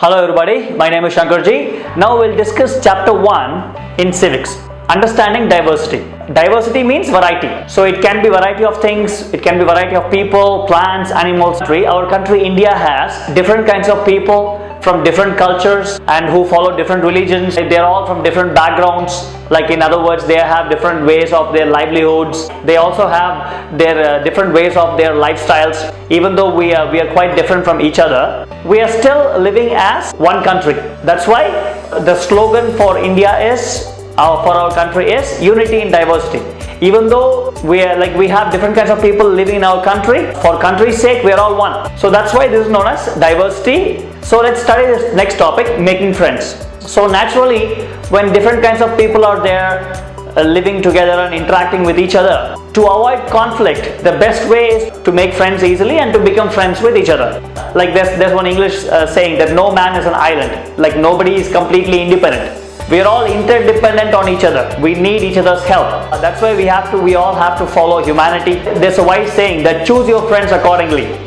Hello everybody, my name is Chatterjee. Now we'll discuss chapter 1 in Civics. Understanding diversity. Diversity means variety. So it can be variety of things, it can be variety of people, plants, animals. Our country India has different kinds of people from different cultures and who follow different religions. They're all from different backgrounds. Like in other words, they have different ways of their livelihoods. They also have their different ways of their lifestyles. Even though we are quite different from each other, we are still living as one country. That's why the slogan for India is, for our country is unity in diversity. Even though we have different kinds of people living in our country, for country's sake we are all one. So that's why this is known as diversity. So let's study this next topic, making friends. So naturally, when different kinds of people are there living together and interacting with each other, to avoid conflict, the best way is to make friends easily and to become friends with each other. Like there's one English saying that no man is an island. Like nobody is completely independent. We are all interdependent on each other. We need each other's help. That's why we all have to follow humanity. There's a wise saying that choose your friends accordingly.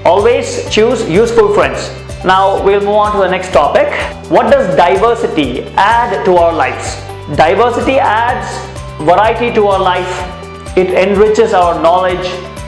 Always choose useful friends. Now we'll move on to the next topic. What does diversity add to our lives? Diversity adds variety to our life. It enriches our knowledge.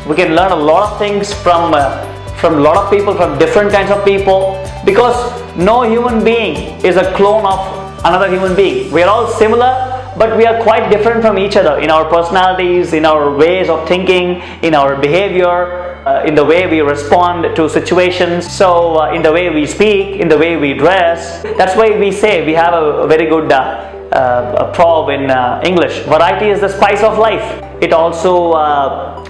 We can learn a lot of things from a lot of people, from different kinds of people, because no human being is a clone of another human being. We are all similar, but we are quite different from each other in our personalities, in our ways of thinking, in our behavior, in the way we respond to situations, so in the way we speak, in the way we dress. That's why we say we have a very good proverb in English: variety is the spice of life. It also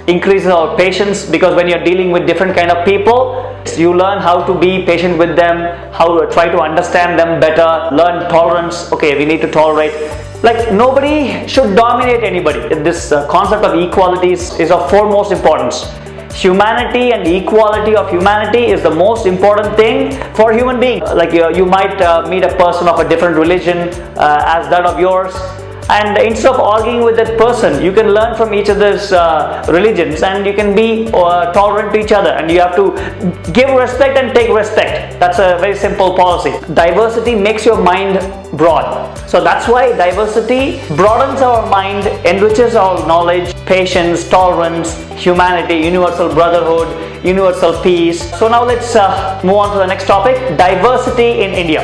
increases our patience, because when you're dealing with different kind of people, you learn how to be patient with them, how to try to understand them better, learn tolerance. Okay, we need to tolerate. Like nobody should dominate anybody. This concept of equality is of foremost importance. Humanity and equality of humanity is the most important thing for human beings. Like you might meet a person of a different religion as that of yours, and instead of arguing with that person, you can learn from each other's religions, and you can be tolerant to each other, and you have to give respect and take respect. That's a very simple policy. Diversity makes your mind broad. So that's why diversity broadens our mind, enriches our knowledge, patience, tolerance, humanity, universal brotherhood, universal peace. So now let's move on to the next topic, diversity in India.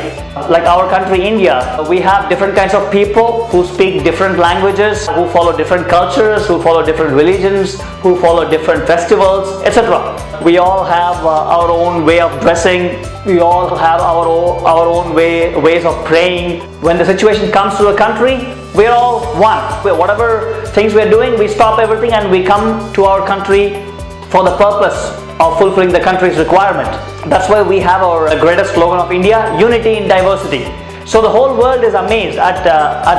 Like our country India, we have different kinds of people who speak different languages, who follow different cultures, who follow different religions, who follow different festivals, etc. We all have our own way of dressing. We all have our own ways of praying. When the situation comes to a country, we are all one. Whatever things we are doing, we stop everything and we come to our country for the purpose of fulfilling the country's requirement. That's why we have our greatest slogan of India, unity in diversity. So the whole world is amazed at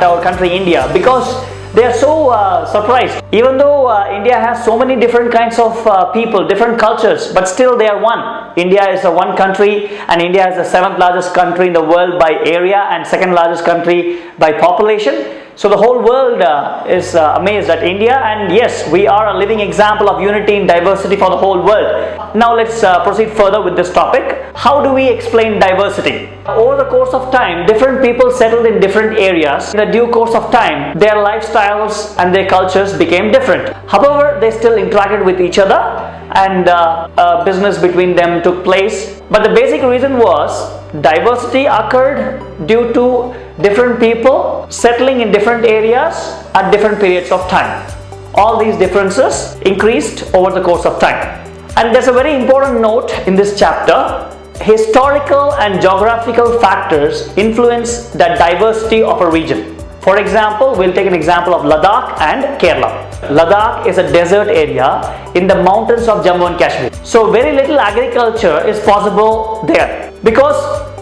our country India, because they are so surprised. Even though India has so many different kinds of people, different cultures, but still they are one. India is a one country, and India is the 7th largest country in the world by area and 2nd largest country by population. So the whole world is amazed at India, and yes, we are a living example of unity in diversity for the whole world. Now let's proceed further with this topic. How do we explain diversity? Over the course of time, different people settled in different areas. In the due course of time, their lifestyles and their cultures became different. However, they still interacted with each other, and business between them took place. But the basic reason was diversity occurred due to different people settling in different areas at different periods of time. All these differences increased over the course of time. And there's a very important note in this chapter. Historical and geographical factors influence the diversity of a region. For example, we'll take an example of Ladakh and Kerala. Ladakh is a desert area in the mountains of Jammu and Kashmir. So very little agriculture is possible there, because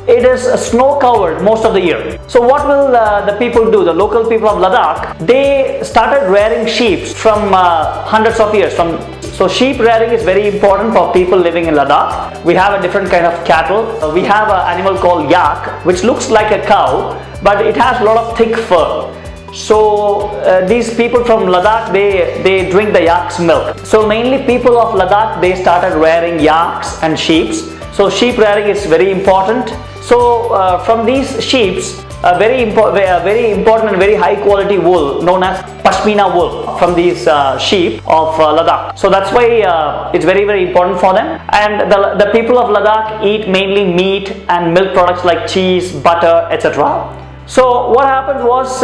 it is snow covered most of the year. So what will the people do? The local people of Ladakh, they started rearing sheep from hundreds of years. So sheep rearing is very important for people living in Ladakh. We have a different kind of cattle. We have an animal called yak, which looks like a cow, but it has a lot of thick fur. So these people from Ladakh, they drink the yak's milk. So mainly people of Ladakh, they started rearing yaks and sheep. So sheep rearing is very important. So from these sheep, a very important and very high quality wool known as pashmina wool from these sheep of Ladakh. So that's why it's very important for them. And the people of Ladakh eat mainly meat and milk products like cheese, butter, etc. So what happened was,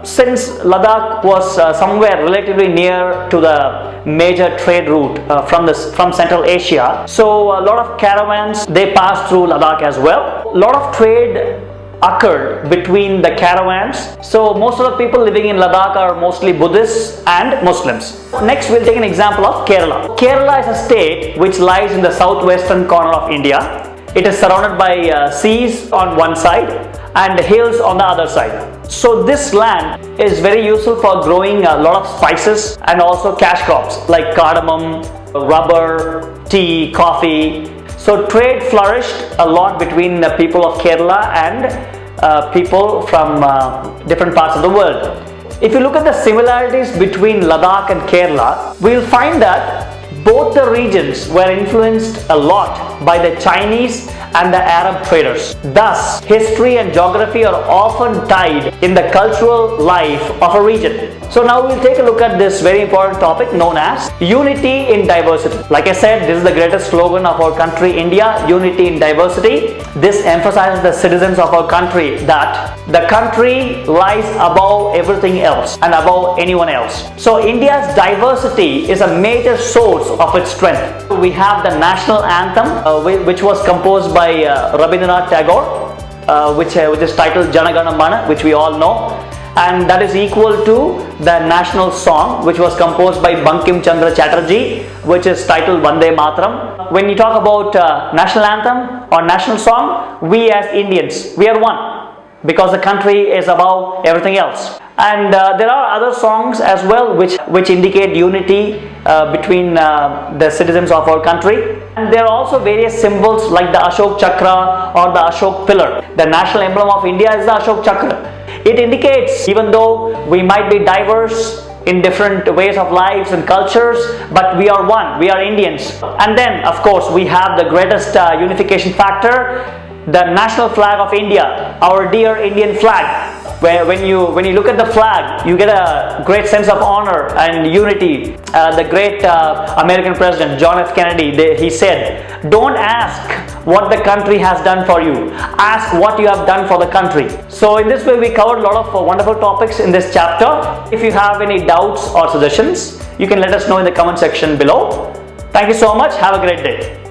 since Ladakh was somewhere relatively near to the major trade route from Central Asia, so a lot of caravans, they passed through Ladakh as well. A lot of trade occurred between the caravans. So most of the people living in Ladakh are mostly Buddhists and Muslims. Next we'll take an example of Kerala. Kerala is a state which lies in the southwestern corner of India. It is surrounded by seas on one side and hills on the other side. So this land is very useful for growing a lot of spices and also cash crops like cardamom, rubber, tea, coffee. So trade flourished a lot between the people of Kerala and people from different parts of the world. If you look at the similarities between Ladakh and Kerala, we'll find that both the regions were influenced a lot by the Chinese and the Arab traders. Thus, history and geography are often tied in the cultural life of a region. So now we'll take a look at this very important topic known as unity in diversity. Like I said, this is the greatest slogan of our country, India, unity in diversity. This emphasizes the citizens of our country that the country lies above everything else and above anyone else. So India's diversity is a major source of its strength. We have the national anthem, which was composed by Rabindranath Tagore, which is titled Jana Gana Mana, which we all know, and that is equal to the national song, which was composed by Bankim Chandra Chatterjee, which is titled Vande Mataram. When you talk about national anthem or national song, we as Indians, we are one, because the country is above everything else. And there are other songs as well which indicate unity between the citizens of our country. And there are also various symbols like the Ashok Chakra or the Ashok Pillar. The national emblem of India is the Ashok Chakra. It indicates, even though we might be diverse in different ways of lives and cultures, but we are one, we are Indians. And then of course we have the greatest unification factor, the national flag of India, our dear Indian flag, where when you look at the flag, you get a great sense of honor and unity. The great American president John F. Kennedy, he said, don't ask what the country has done for you, ask what you have done for the country. So in this way we covered a lot of wonderful topics in this chapter. If you have any doubts or suggestions, you can let us know in the comment section below. Thank you so much. Have a great day.